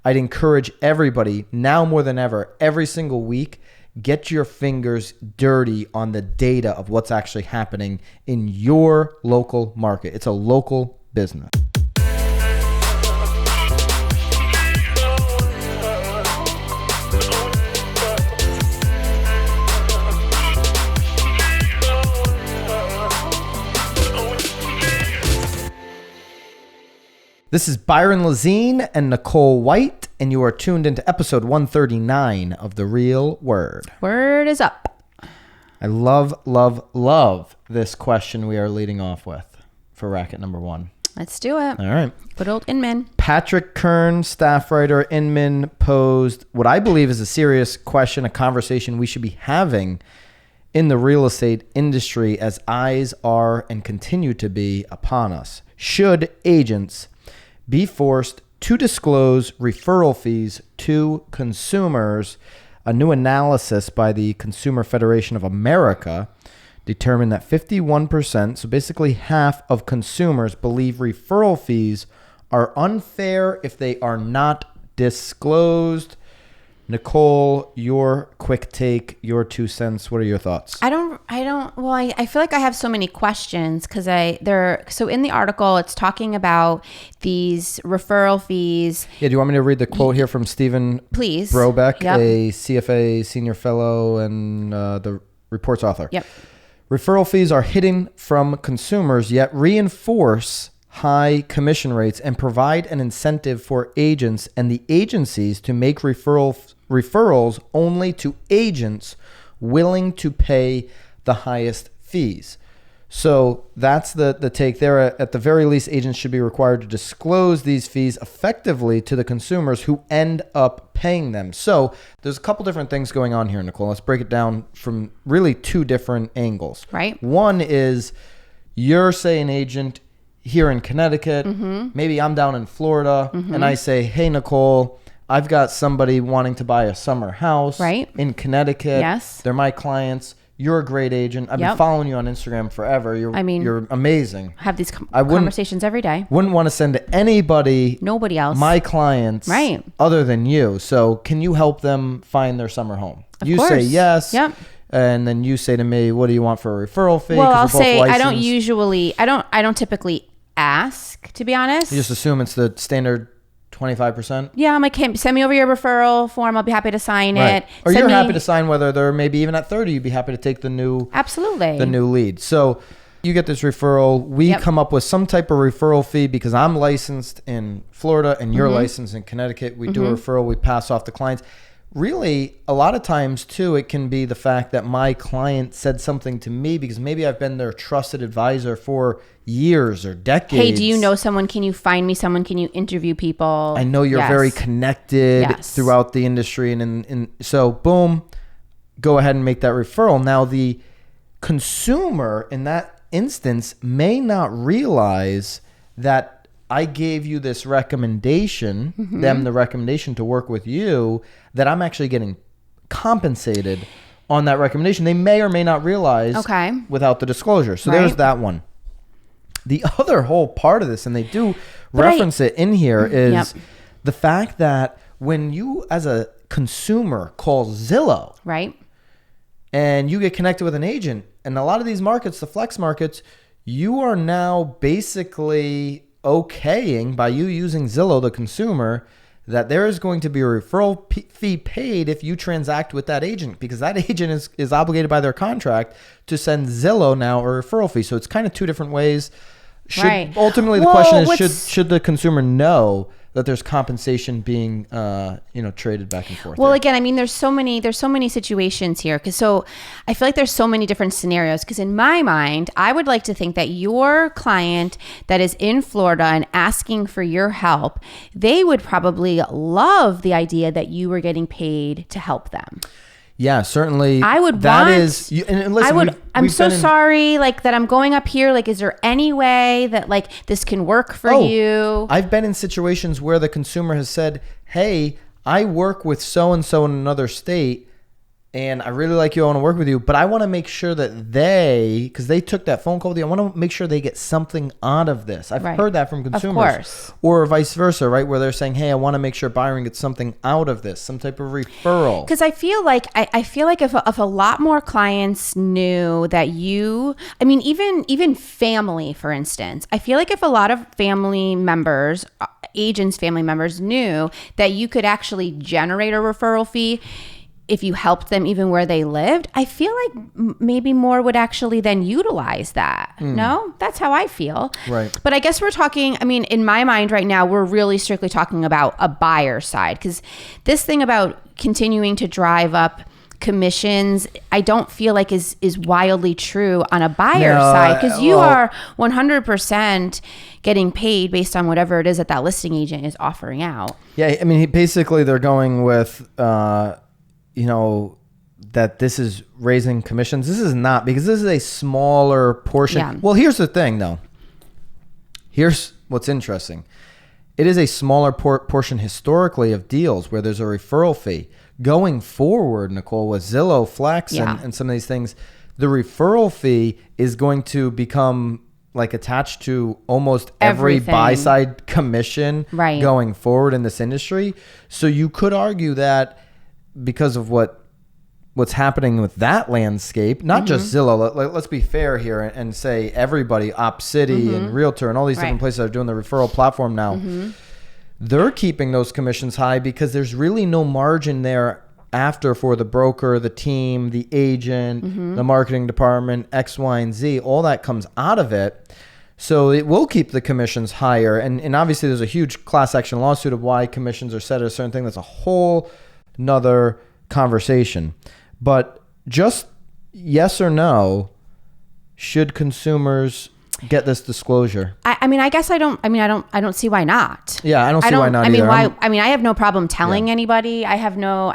I'd encourage everybody now more than ever, every single week, get your fingers dirty on the data of what's actually happening in your local market. It's a local business. This is Byron Lazine and Nicole White, and you are tuned into episode 139 of The Real Word. Word is up. I love this question we are leading off with for racket number one. Let's do it. All right. Good old Inman. Patrick Kern, staff writer, Inman, posed what I believe is a serious question, a conversation we should be having in the real estate industry as eyes are and continue to be upon us. Should agents be forced to disclose referral fees to consumers? A new analysis by the Consumer Federation of America determined that 51%, so basically half of consumers, believe referral fees are unfair if they are not disclosed. Nicole, your quick take, your 2 cents. What are your thoughts? I feel like I have so many questions because so in the article, it's talking about these referral fees. Yeah, do you want me to read the quote here from Stephen Please. Brobeck, Yep. a CFA senior fellow and the report's author? Yep. Referral fees are hidden from consumers, yet reinforce high commission rates and provide an incentive for agents and the agencies to make referrals only to agents willing to pay the highest fees. So that's the take there. At the very least, agents should be required to disclose these fees effectively to the consumers who end up paying them. So there's a couple different things going on here, Nicole. Let's break it down from really 2 different angles. Right. One is you're, say, an agent here in Connecticut. Mm-hmm. Maybe I'm down in Florida, and I say, hey, Nicole, I've got somebody wanting to buy a summer house in Connecticut. Yes. They're my clients. You're a great agent. I've been following you on Instagram forever. You're amazing. I have these conversations every day. Wouldn't want to send to anybody, nobody else, my clients, other than you. So can you help them find their summer home? Of you course. say yes. Yep. And then you say to me, what do you want for a referral fee? Well, I'll say I don't typically ask, to be honest. You just assume it's the standard 25%? Yeah, I'm like, hey, send me over your referral form. I'll be happy to sign it. Or you're happy to sign whether they're maybe even at 30, you'd be happy to take the new lead. So you get this referral. We come up with some type of referral fee because I'm licensed in Florida and you're licensed in Connecticut. We do a referral. We pass off the clients. Really, a lot of times, too, it can be the fact that my client said something to me because maybe I've been their trusted advisor for years or decades. Hey, do you know someone? Can you find me someone? Can you interview people? I know you're very connected throughout the industry. And so, boom, go ahead and make that referral. Now, the consumer in that instance may not realize that I gave you this recommendation, them the recommendation to work with you, that I'm actually getting compensated on that recommendation. They may or may not realize without the disclosure. So there's that one. The other whole part of this, and they do reference it in here, is the fact that when you as a consumer call Zillow, and you get connected with an agent, and a lot of these markets, the flex markets, you are now basically okaying by you using Zillow, the consumer, that there is going to be a referral fee paid if you transact with that agent, because that agent is obligated by their contract to send Zillow now a referral fee. So it's kind of 2 different ways. Ultimately, the question is, should the consumer know that there's compensation being traded back and forth? Well, again, I mean, there's so many situations here. So I feel like there's so many different scenarios, because in my mind, I would like to think that your client that is in Florida and asking for your help, they would probably love the idea that you were getting paid to help them. Yeah, certainly. I would that want. Is, and listen, I'm so sorry. Like that, I'm going up here. Like, is there any way that like this can work for you? I've been in situations where the consumer has said, "Hey, I work with so and so in another state, and I really like you, I want to work with you, but I want to make sure that because they took that phone call with you, I want to make sure they get something out of this. I've heard that from consumers. Of course. Or vice versa, right? Where they're saying, hey, I want to make sure Byron gets something out of this, some type of referral. Because I feel like if a lot more clients knew that even family, for instance, I feel like if a lot of family members, agents' family members knew that you could actually generate a referral fee if you helped them even where they lived, I feel like maybe more would actually then utilize that. No? That's how I feel. Right. But I guess we're talking, in my mind right now, we're really strictly talking about a buyer side, because this thing about continuing to drive up commissions, I don't feel like is wildly true on a buyer side, because you are 100% getting paid based on whatever it is that listing agent is offering out. Yeah, basically they're going with... that this is raising commissions. This is not, because this is a smaller portion. Yeah. Well, here's the thing, though. Here's what's interesting. It is a smaller portion historically of deals where there's a referral fee. Going forward, Nicole, with Zillow, Flex, and some of these things, the referral fee is going to become like attached to almost every buy-side commission going forward in this industry. So you could argue that because of what's happening with that landscape, not just Zillow, let's be fair here and say everybody, OpCity and Realtor and all these different places that are doing the referral platform now, they're keeping those commissions high because there's really no margin there after for the broker, the team, the agent, the marketing department, X, Y, and Z. All that comes out of it. So it will keep the commissions higher. And obviously there's a huge class action lawsuit of why commissions are set at a certain thing. That's a whole another conversation. But just yes or no, should consumers get this disclosure? I guess I don't see why not. Yeah, I don't see why not either. I have no problem telling anybody. I have no,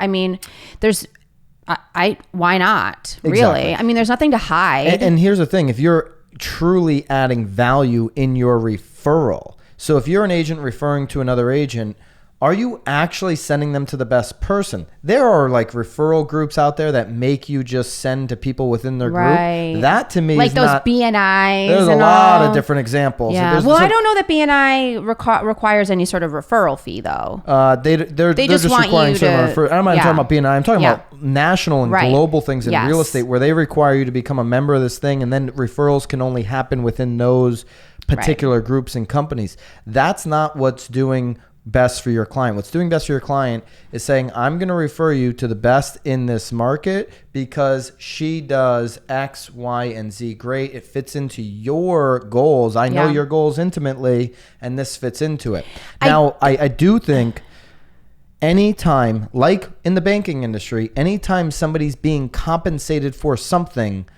why not? Really? Exactly. There's nothing to hide. And here's the thing, if you're truly adding value in your referral, so if you're an agent referring to another agent, are you actually sending them to the best person? There are like referral groups out there that make you just send to people within their group. That to me is those BNIs. There's a lot of different examples. Yeah. I don't know that BNI requires any sort of referral fee though. They're just requiring I'm not talking about BNI. I'm talking about national and global things in real estate where they require you to become a member of this thing, and then referrals can only happen within those particular groups and companies. That's not what's doing best for your client. What's doing best for your client is saying, I'm going to refer you to the best in this market because she does X, Y, and Z great. It fits into your goals. I know your goals intimately, and this fits into it. Now, I do think anytime, like in the banking industry, anytime somebody's being compensated for something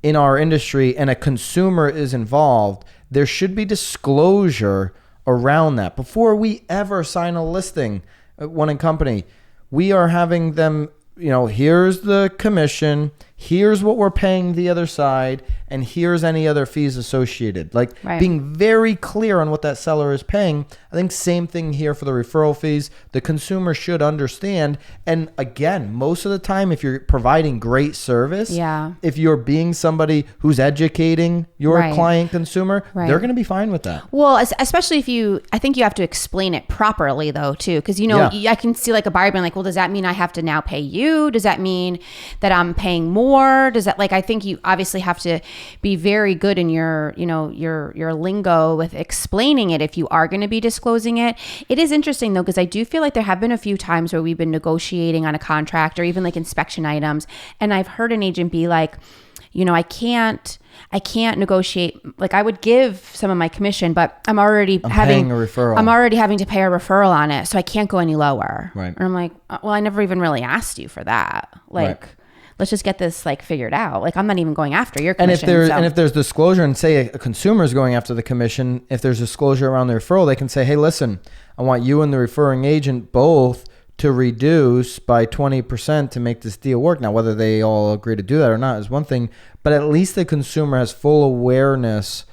in our industry and a consumer is involved, there should be disclosure around that. Before we ever sign a listing at One & Company, we are having them, here's the commission, here's what we're paying the other side, and here's any other fees associated. Being very clear on what that seller is paying. I think same thing here for the referral fees. The consumer should understand. And again, most of the time, if you're providing great service, if you're being somebody who's educating your client consumer, they're going to be fine with that. Well, especially I think you have to explain it properly though too. Because I can see like a buyer being like, well, does that mean I have to now pay you? Does that mean that I'm paying more? Does that I think you obviously have to be very good in your lingo with explaining it if you are going to be disclosing it. It is interesting though, because I do feel like there have been a few times where we've been negotiating on a contract or even like inspection items, and I've heard an agent be like, I can't negotiate. Like I would give some of my commission, but I'm already having a referral. I'm already having to pay a referral on it, so I can't go any lower. Right. And I'm like, well, I never even really asked you for that. Let's just get this figured out. I'm not even going after your commission. And if there's disclosure, and say a consumer is going after the commission, if there's disclosure around the referral, they can say, hey, listen, I want you and the referring agent both to reduce by 20% to make this deal work. Now, whether they all agree to do that or not is one thing, but at least the consumer has full awareness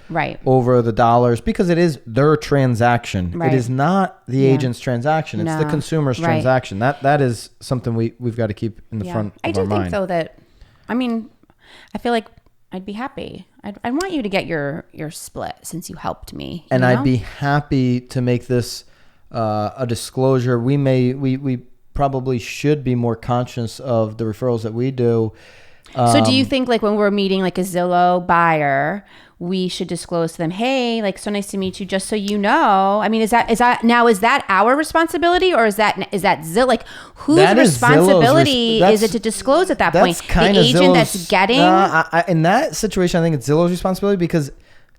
over the dollars, because it is their transaction. It is not the agent's transaction. It's the consumer's transaction. That is something we've got to keep in the front of our mind. I do think, though, that, I mean, I feel like I'd be happy. I want you to get your split since you helped me. And I'd be happy to make this a disclosure. We probably should be more conscious of the referrals that we do. So do you think, like, when we're meeting like a Zillow buyer, we should disclose to them, hey, like, so nice to meet you, just so you know? I mean, is that our responsibility, or is that Zillow? Like, whose responsibility is it to disclose at that point? The agent that's getting? In that situation, I think it's Zillow's responsibility, because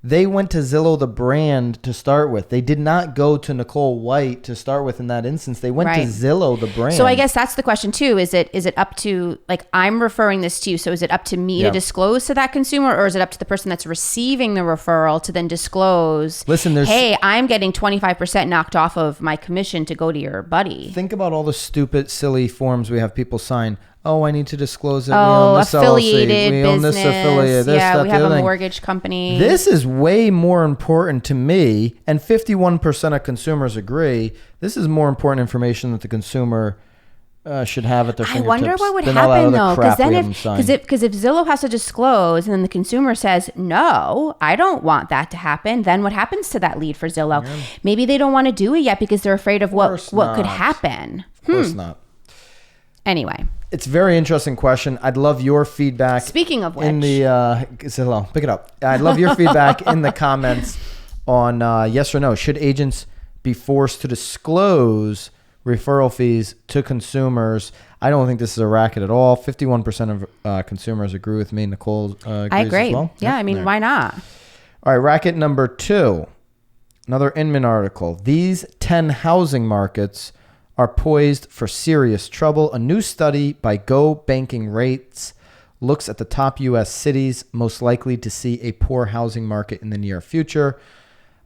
they went to Zillow, the brand, to start with. They did not go to Nicole White to start with in that instance. They went to Zillow, the brand. So I guess that's the question too. Is it up to, like, I'm referring this to you, so is it up to me to disclose to that consumer, or is it up to the person that's receiving the referral to then disclose, listen, hey, I'm getting 25% knocked off of my commission to go to your buddy? Think about all the stupid, silly forms we have people sign. Oh, I need to disclose it. We own this affiliated LLC. We own business. This affiliate. This, yeah, that, we have a thing. Mortgage company. This is way more important to me, and 51% of consumers agree. This is more important information that the consumer should have at their fingertips. I wonder what would happen, though, because then if Zillow has to disclose and then the consumer says, no, I don't want that to happen, then what happens to that lead for Zillow? Yeah. Maybe they don't want to do it yet because they're afraid of what could happen. Of course not. Anyway. It's a very interesting question. I'd love your feedback. Speaking of which. In the, Zillow, pick it up. I'd love your feedback in the comments on yes or no. Should agents be forced to disclose referral fees to consumers? I don't think this is a racket at all. 51% of consumers agree with me. Nicole agrees I agree. as well. Yeah, I mean, why not? All right, racket number 2. Another Inman article. These 10 housing markets are poised for serious trouble. A new study by Go Banking Rates looks at the top U.S. cities most likely to see a poor housing market in the near future.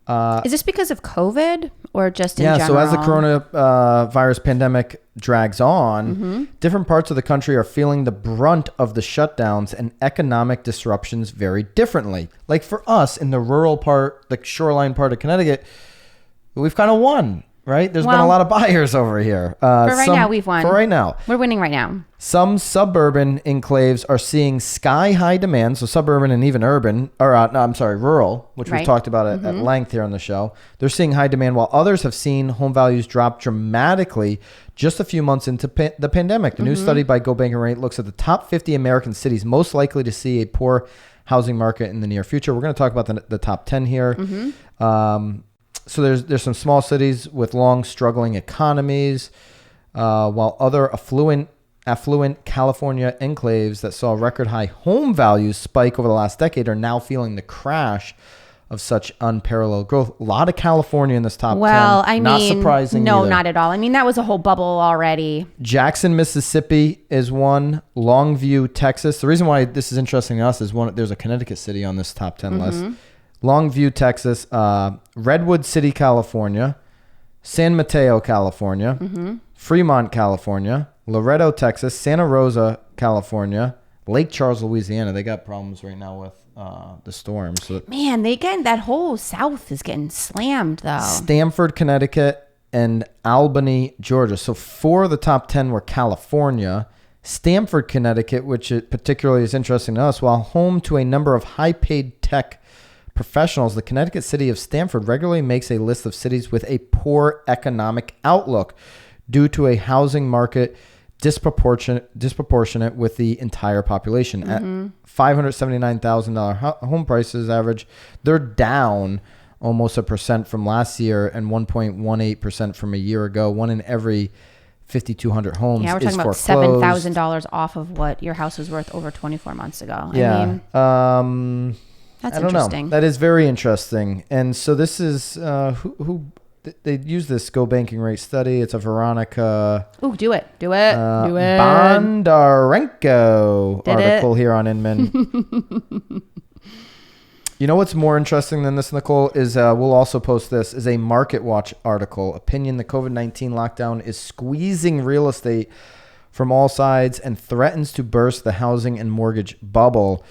Is this because of COVID or just in general? Yeah, so as the coronavirus pandemic drags on, different parts of the country are feeling the brunt of the shutdowns and economic disruptions very differently. Like for us in the rural part, the shoreline part of Connecticut, we've kind of won. Right? There's been a lot of buyers over here. For right now, we've won. For right now. We're winning right now. Some suburban enclaves are seeing sky-high demand, so suburban and even urban, or rural, which we've talked about at length here on the show. They're seeing high demand, while others have seen home values drop dramatically just a few months into the pandemic. The new study by Go Banking Rate looks at the top 50 American cities most likely to see a poor housing market in the near future. We're going to talk about the top 10 here. So there's some small cities with long struggling economies, while other affluent California enclaves that saw record high home values spike over the last decade are now feeling the crash of such unparalleled growth. A lot of California in this top 10. Well, I mean, not surprising. No, either. not at all. I mean, that was a whole bubble already. Jackson, Mississippi is one. Longview, Texas. The reason why this is interesting to us is there's a Connecticut city on this top 10 list. Longview, Texas, Redwood City, California, San Mateo, California, Fremont, California, Loretto, Texas, Santa Rosa, California, Lake Charles, Louisiana. They got problems right now with the storm. So man, that whole South is getting slammed though. Stamford, Connecticut, and Albany, Georgia. So 4 of the top 10 were California. Stamford, Connecticut, which particularly is interesting to us, while home to a number of high-paid tech professionals, the Connecticut city of Stamford regularly makes a list of cities with a poor economic outlook due to a housing market disproportionate with the entire population. At $579,000 home prices average, they're down almost 1% from last year and 1.18% from a year ago. One in every 5,200 homes. Yeah, we're talking about $7,000 off of what your house was worth over 24 months ago. Yeah. I mean, that's interesting. Know. That is very interesting. And so this is who they use this Go Banking Rate study. It's a Veronica. Ooh, do it. Bondarenko article here on Inman. You know what's more interesting than this, Nicole, is we'll also post this, is a Market Watch article. Opinion, the COVID-19 lockdown is squeezing real estate from all sides and threatens to burst the housing and mortgage bubble.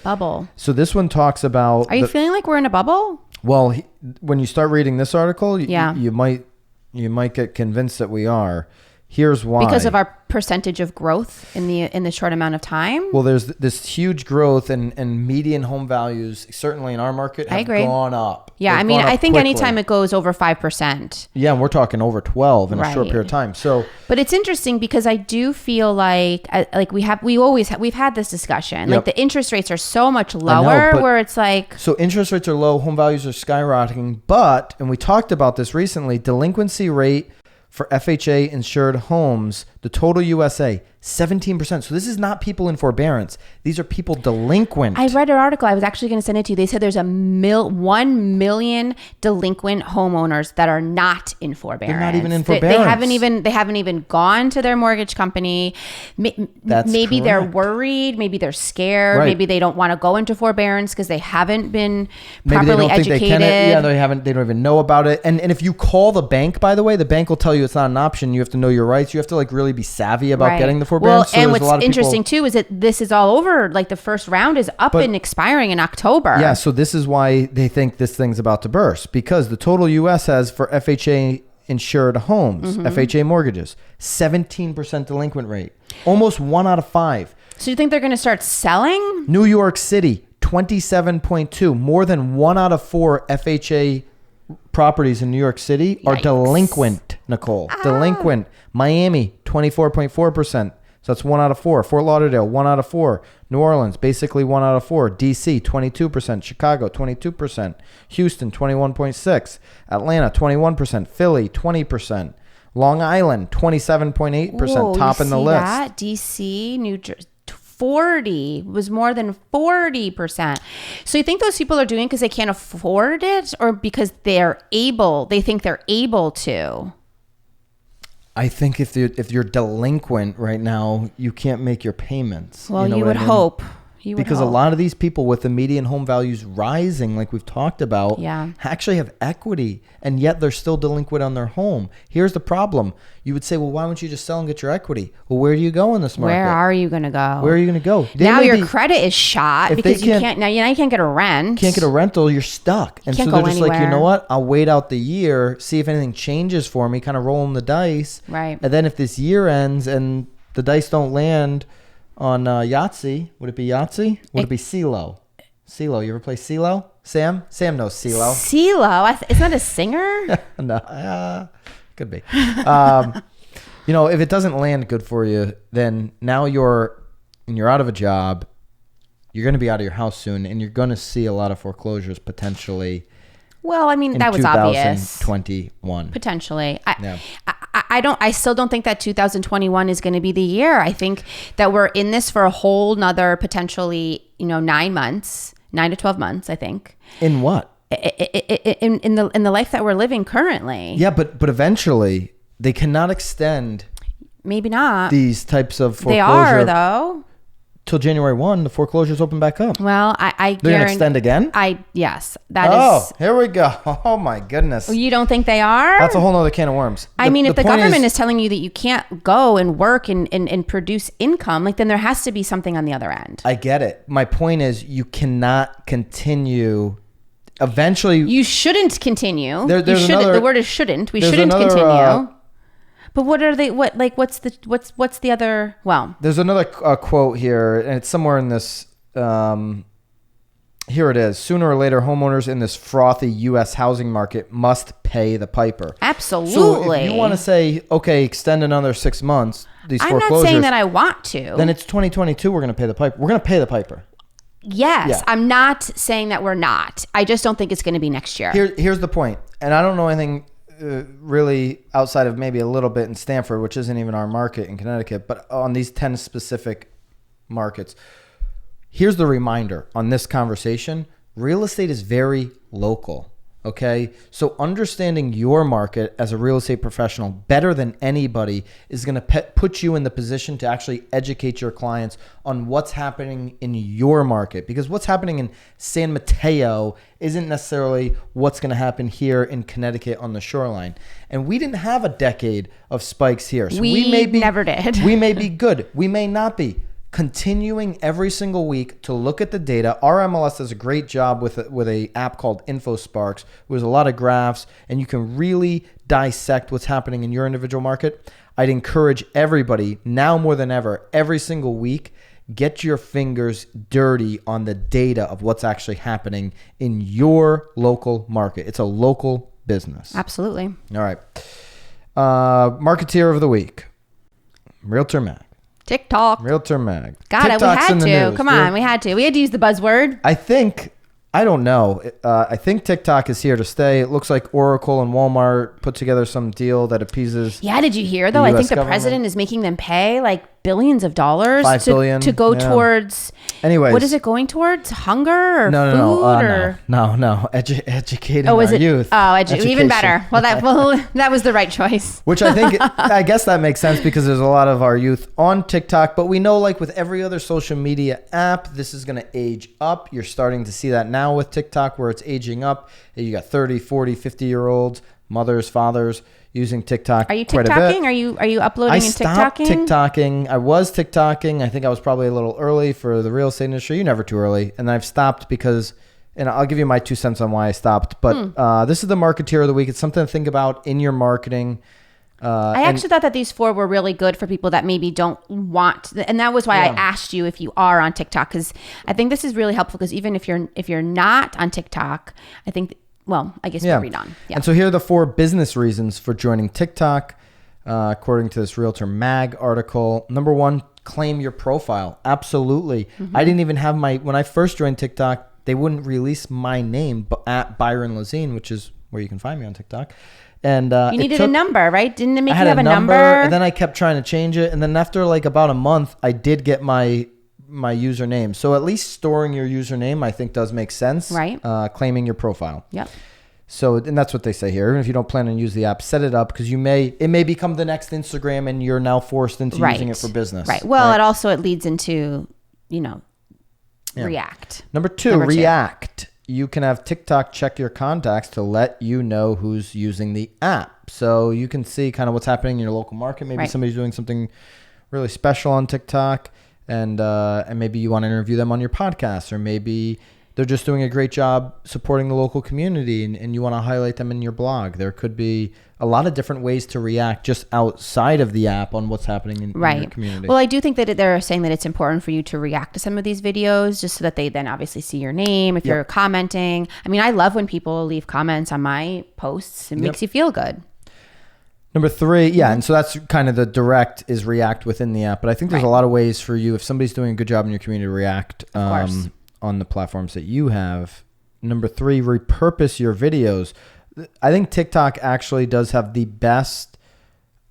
So this one talks about... Are you feeling like we're in a bubble? Well, when you start reading this article, you might get convinced that we are. Here's why. Because of our percentage of growth in the short amount of time? Well, there's this huge growth and median home values, certainly in our market, have gone up. Yeah, I mean, I think quickly. Anytime it goes over 5%. Yeah, and we're talking over 12 in a short period of time. So, but it's interesting because I do feel like we've had this discussion. Like the interest rates are so much lower where it's like... So interest rates are low, home values are skyrocketing, but, and we talked about this recently, delinquency rate for FHA insured homes, the total USA, 17%. So this is not people in forbearance. These are people delinquent. I read an article. I was actually going to send it to you. They said there's 1 million delinquent homeowners that are not in forbearance. They're not even in forbearance. They haven't even gone to their mortgage company. Maybe correct. They're worried. Maybe they're scared. Maybe they don't want to go into forbearance because they haven't been properly educated. They don't even know about it. And if you call the bank, by the way, the bank will tell you it's not an option. You have to know your rights. You have to really be savvy about getting the forbearance. Well, so and what's interesting too is that this is all over. Like the first round is up and expiring in October. Yeah, so this is why they think this thing's about to burst, because the total U.S. has for FHA insured homes, FHA mortgages, 17% delinquent rate, almost 1 out of 5. So you think they're going to start selling? New York City, 27.2, more than 1 out of 4 FHA properties in New York City are delinquent, Nicole. Delinquent. Miami, 24.4%. So that's 1 out of 4. Fort Lauderdale, 1 out of 4. New Orleans, basically 1 out of 4. DC, 22%. Chicago, 22%. Houston, 21.6%. Atlanta, 21%. Philly, 20%. Long Island, 27.8%. Top in the list. That? DC, New Jersey. 40 was more than 40%. So you think those people are doing because they can't afford it, or because they think they're able to? I think if you're delinquent right now, you can't make your payments. Well, you would hope. Because a lot of these people with the median home values rising, like we've talked about, actually have equity, and yet they're still delinquent on their home. Here's the problem. You would say, well, why don't you just sell and get your equity? Well, where do you go in this market? Where are you going to go? Where are you going to go? Now your credit is shot because you can't get a rent. Can't get a rental. You're stuck. And so they're just like, you know what? I'll wait out the year, see if anything changes for me, kind of rolling the dice. Right. And then if this year ends and the dice don't land on Yahtzee, would it be Yahtzee? Would it be CeeLo? CeeLo, you ever play CeeLo? Sam knows CeeLo. CeeLo? It's not a singer? No, could be. If it doesn't land good for you, then now you're out of a job. You're going to be out of your house soon, and you're going to see a lot of foreclosures potentially. Well, I mean, that was obvious. 2021. potentially. I still don't think that 2021 is going to be the year. I think that we're in this for a whole nother potentially, 9 months, 9 to 12 months, I think. In what? In the life that we're living currently. Yeah, but eventually they cannot extend. Maybe not. These types of foreclosure. They are though. Till January 1, the foreclosures open back up. Well, they're going to extend again? Yes. Here we go. Oh my goodness. You don't think they are? That's a whole nother can of worms. If the government is telling you that you can't go and work and produce income, then there has to be something on the other end. I get it. My point is you cannot continue. Eventually. You shouldn't continue. The word is shouldn't. We shouldn't continue. But what are they? What's the other? Well, there's another quote here, and it's somewhere in this. Here it is. Sooner or later, homeowners in this frothy U.S. housing market must pay the piper. Absolutely. So if you want to say, okay, extend another 6 months, these foreclosures. I'm not saying that I want to. Then it's 2022. We're going to pay the piper. We're going to pay the piper. Yes, yeah. I'm not saying that we're not. I just don't think it's going to be next year. Here's the point, and I don't know anything. Really outside of maybe a little bit in Stanford, which isn't even our market in Connecticut, but on these 10 specific markets. Here's the reminder on this conversation. Real estate is very local. Okay. So understanding your market as a real estate professional better than anybody is going to put you in the position to actually educate your clients on what's happening in your market, because what's happening in San Mateo isn't necessarily what's going to happen here in Connecticut on the shoreline. And we didn't have a decade of spikes here. So we never did. We may be good. We may not be. Continuing every single week to look at the data. Our MLS does a great job with a app called InfoSparks. There's a lot of graphs, and you can really dissect what's happening in your individual market. I'd encourage everybody, now more than ever, every single week, get your fingers dirty on the data of what's actually happening in your local market. It's a local business. Absolutely. All right. Marketeer of the week, Realtor Mag. TikTok. Realtor Mag. Got it. We had to. Come on. We had to use the buzzword. I don't know. I think TikTok is here to stay. It looks like Oracle and Walmart put together some deal that appeases. Yeah. Did you hear though? I think the president is making them pay like billions of dollars $5 billion to go towards. Anyways, what is it going towards? Hunger or food? No. Educating our youth. Oh, even better. Well, that was the right choice. Which I guess that makes sense because there's a lot of our youth on TikTok, but we know like with every other social media app, this is going to age up. You're starting to see that now with TikTok where it's aging up. You got 30, 40, 50-year-olds, mothers, fathers using TikTok. Are you TikToking? Are you uploading and TikToking? I stopped TikToking. I was TikToking. I think I was probably a little early for the real estate industry. You're never too early. And I've stopped because, and I'll give you my 2 cents on why I stopped. But this is the Marketeer of the Week. It's something to think about in your marketing. I actually thought that these 4 were really good for people that maybe don't want, and that was why I asked you if you are on TikTok, because I think this is really helpful. Because even if you're not on TikTok, I think. Well, I guess we'll read on. Yeah. And so here are the 4 business reasons for joining TikTok, according to this Realtor Mag article. Number 1, claim your profile. Absolutely. Mm-hmm. I didn't even have when I first joined TikTok, they wouldn't release my name at Byron Lazine, which is where you can find me on TikTok. And you needed a number, right? Didn't it make you have a number? And then I kept trying to change it. And then after like about a month, I did get my username. So at least storing your username, I think does make sense. Right. Claiming your profile. Yep. So, and that's what they say here. Even if you don't plan on using the app, set it up because it may become the next Instagram and you're now forced into using it for business. Right. Well, it leads into, React. Number 2, React. You can have TikTok check your contacts to let you know who's using the app. So you can see kind of what's happening in your local market. Maybe somebody's doing something really special on TikTok. And maybe you want to interview them on your podcast, or maybe they're just doing a great job supporting the local community and you want to highlight them in your blog. There could be a lot of different ways to react just outside of the app on what's happening in your community. Well, I do think that they're saying that it's important for you to react to some of these videos just so that they then obviously see your name if you're commenting. I mean, I love when people leave comments on my posts. It makes you feel good. Number 3, and so that's kind of the direct is react within the app. But I think there's a lot of ways for you, if somebody's doing a good job in your community, to react on the platforms that you have. Number 3, repurpose your videos. I think TikTok actually does have the best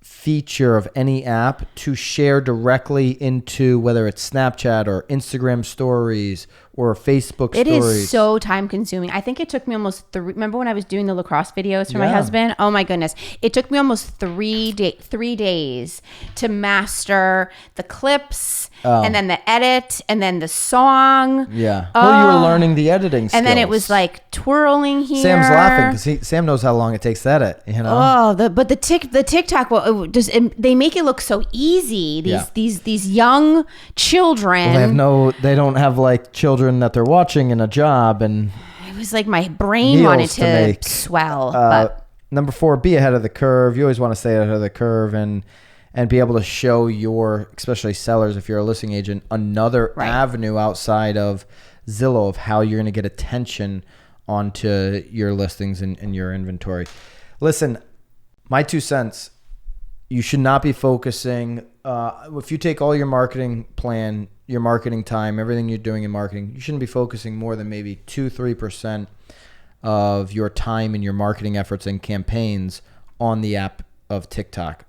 feature of any app to share directly into whether it's Snapchat or Instagram stories or Facebook stories. It is so time consuming. I think it took me almost remember when I was doing the lacrosse videos for my husband? Oh my goodness. It took me almost 3 days to master the clips and then the edit and then the song. Yeah. Well, you were learning the editing skills. And then it was like twirling here. Sam's laughing because Sam knows how long it takes to edit, but the TikTok, they make it look so easy. These young children. Well, they don't have like children that they're watching in a job, and it was like my brain wanted to swell. But number 4, be ahead of the curve. You always want to stay ahead of the curve and be able to show your, especially sellers, if you're a listing agent, another avenue outside of Zillow of how you're going to get attention onto your listings and your inventory. Listen, my 2 cents. You should not be focusing. If you take all your marketing plan, your marketing time, everything you're doing in marketing, you shouldn't be focusing more than maybe 2-3% of your time in your marketing efforts and campaigns on the app of TikTok.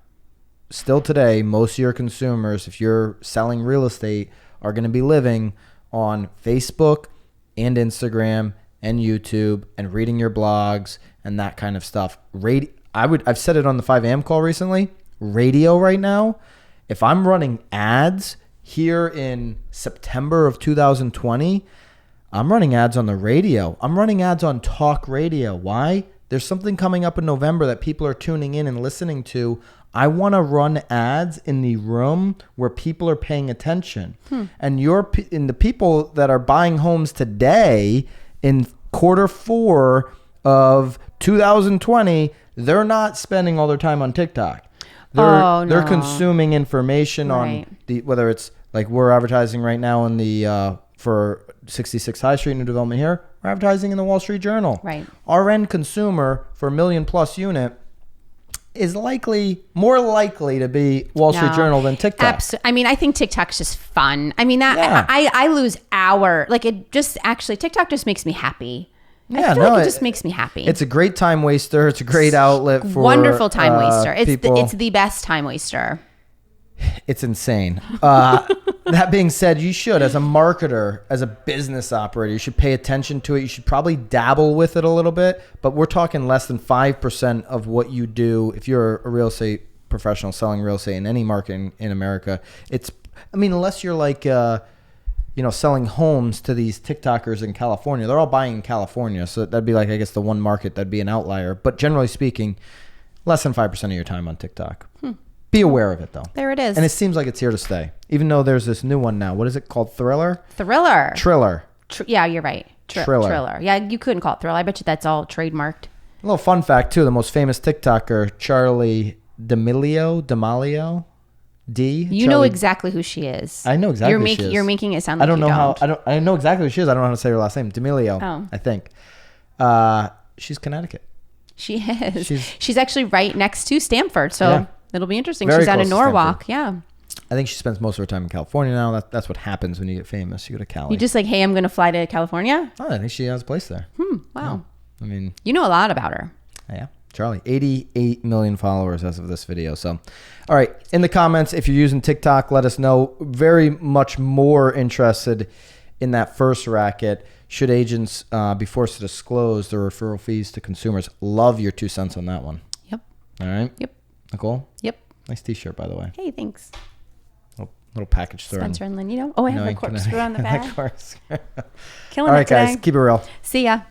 Still today, most of your consumers, if you're selling real estate, are going to be living on Facebook and Instagram and YouTube and reading your blogs and that kind of stuff. I've said it on the 5 a.m. call recently. Radio right now, if I'm running ads here in September of 2020, I'm running ads on the radio. I'm running ads on talk radio. Why? There's something coming up in November that people are tuning in and listening to. I want to run ads in the room where people are paying attention. And the people that are buying homes today in Q4 of 2020, they're not spending all their time on TikTok. They're consuming information on whether it's like we're advertising right now in the for 66 High Street, new development here. We're advertising in the Wall Street Journal. Right. Our end consumer for $1 million+ unit is more likely to be Wall Street Journal than TikTok. I mean, I think TikTok's just fun. I mean, I lose TikTok just makes me happy. I feel like it just makes me happy. It's a great time waster. It's a great outlet for wonderful time waster. It's the best time waster. It's insane. That being said, you should, as a marketer, as a business operator, you should pay attention to it. You should probably dabble with it a little bit, but we're talking less than 5% of what you do. If you're a real estate professional selling real estate in any market in America, unless you're like, selling homes to these TikTokers in California, they're all buying in California. So that'd be like, I guess, the one market that'd be an outlier. But generally speaking, less than 5% of your time on TikTok. Be aware of it, though. There it is. And it seems like it's here to stay, even though there's this new one now. What is it called? Triller. Yeah, you're right. Triller. Yeah, you couldn't call it Thriller. I bet you that's all trademarked. A little fun fact, too. The most famous TikToker, Charlie D'Amelio. You know exactly who she is. I know exactly who she is. You're making it sound like you don't. I know exactly who she is. I don't know how to say her last name. D'Amelio, I think. She's Connecticut. She is. She's actually right next to Stanford, so it'll be interesting. Very She's out in close to Norwalk. Stanford. Yeah. I think she spends most of her time in California now. That's what happens when you get famous. You go to Cali. You just like, hey, I'm going to fly to California? Oh, I think she has a place there. Wow. I mean, you know a lot about her. Yeah. Charlie, 88 million followers as of this video. So, all right. In the comments, if you're using TikTok, let us know. Very much more interested in that first racket. Should agents be forced to disclose their referral fees to consumers? Love your 2 cents on that one. Yep. All right. Yep. Nicole? Yep. Nice t-shirt, by the way. Hey, thanks. Little package store. Spencer and Lynn, Oh, I have a corkscrew on the back. Killing All right, it today. Guys. Keep it real. See ya.